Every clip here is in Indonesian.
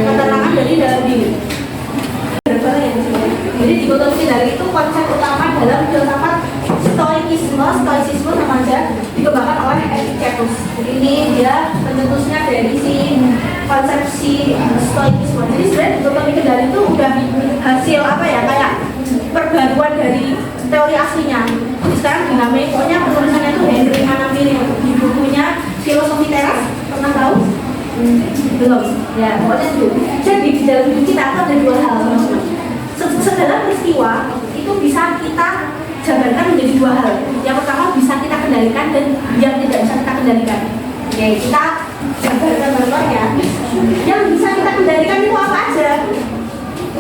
Keterangan dari dalam diri. Jadi dikotomi dari itu konsep utama dalam filsafat stoicisme remaja dikembangkan oleh Epictetus. Ini dia pencetusnya dari si konsepsi stoicisme. Jadi sebenarnya dikotomi kendali itu udah hasil apa ya, kayak perbaruan dari teori aslinya. Sekarang dinamikanya penulisannya itu Henry Manamiri di bukunya Filosofi Teras, pernah tahu? Belum, ya pokoknya itu. Jadi di dalam hidup kita ada dua hal, teman-teman. Segala peristiwa itu bisa kita jabarkan menjadi dua hal. Yang pertama bisa kita kendalikan dan yang tidak bisa kita kendalikan. Oke, kita jabarkan contohnya. Yang bisa kita kendalikan itu apa aja?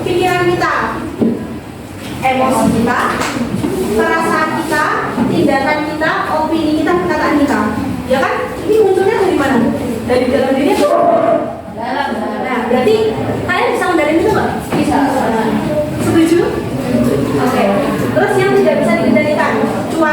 Pikiran kita, emosi kita, perasaan kita, tindakan kita, opini kita, perkataan kita. Ya kan? Ini munculnya dari mana? Dari dalam diri itu. Nah, berarti kalian bisa mengendalikan itu nggak? Bisa. Setuju? Oke. Terus yang tidak bisa dikendalikan, cuaca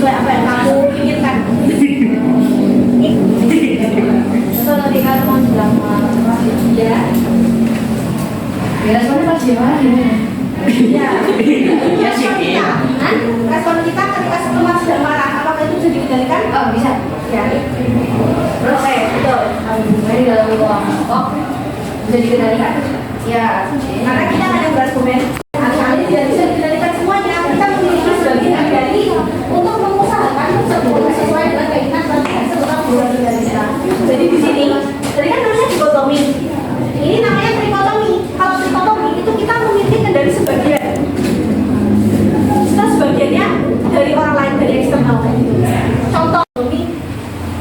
sesuai apa yang kamu inginkan. Kalau di kamu selama Ya. ya soalnya pas gimana Ya. Ya sih, Kim. Respon kita ketika teman sedang marah, apakah itu bisa dikendalikan? oh bisa Ya. terus Betul. hubungannya di dalam ruang kok bisa dikendalikan Ya. Karena kita ada berargumen. Kali-kali tidak bisa dikendalikan semuanya. Kita memiliki sebagian dari untuk mengusahakan sesuai dengan keinginan dan hasil utang bulan dari kita. Jadi di sini, tadi kan namanya dikotomi. Ini namanya trikotomi. Kalau trikotomi itu kita memiliki kendali sebagian. Kita sebagiannya dari orang lain, dari eksternal kayak gitu. Contoh ini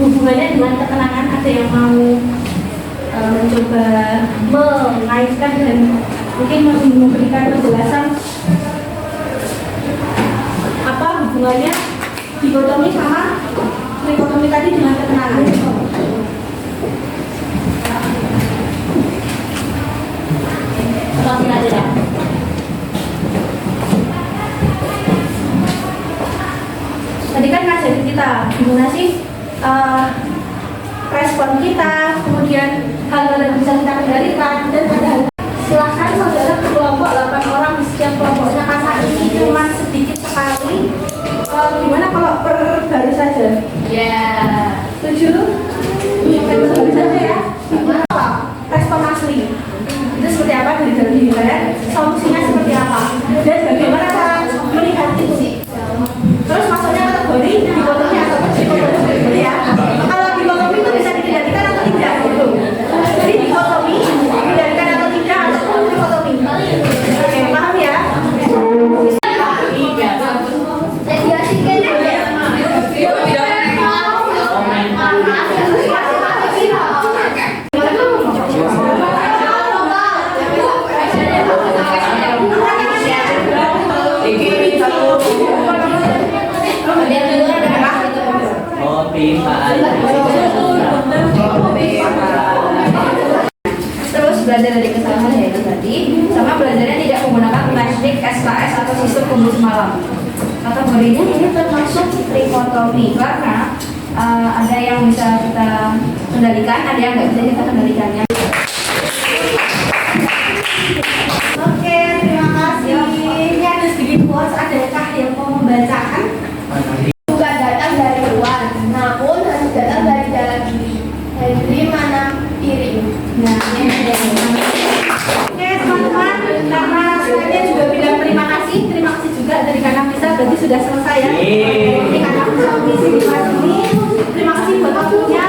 hubungannya dengan ketenangan, ada yang mau mencoba mengaitkan dan mungkin memberikan penjelasan apa hubungannya dikotomi sama trikotomi tadi dengan ketenangan. Langsung aja ya. Tadi kan ngajarin kita gimana sih respon kita, kemudian hal-hal yang bisa kita kendalikan, dan ada silahkan saudara kelompok 8 orang di setiap kelompoknya karena ini cuma sedikit sekali. Gimana kalau per baris saja? ya Setuju? Oke, per baris saja ya. Apa? Respon asli itu seperti apa dari dalam diri kalian? Solusinya seperti apa? Dan bagaimana cara melihat itu? Terus masuknya kategori dikotomi atau dikotomi ya? Kalau dikotomi itu bisa dikendalikan atau tidak gitu. Jadi dikotomi dikendalikan atau tidak atau dikotomi. Oke, paham ya? terus belajar dari kesalahan ya itu tadi sama belajarnya tidak menggunakan teknik SKS atau sistem kumpul semalam kategorinya ini termasuk trikotomi karena ada yang bisa kita kendalikan ada yang nggak bisa kita kendalikannya. Oke, terima kasih. Ini ada sedikit quotes, adakah yang mau membacakan? Bukan datang dari luar, namun harus datang dari dalam diri. Dari mana piring? Nah, ini ada. Oke, teman-teman, karena saya juga bilang terima kasih juga dari Kakak Bisa, berarti sudah selesai ya. Ini Kakak Bisa mengisi di kelas ini. Terima kasih buat waktunya.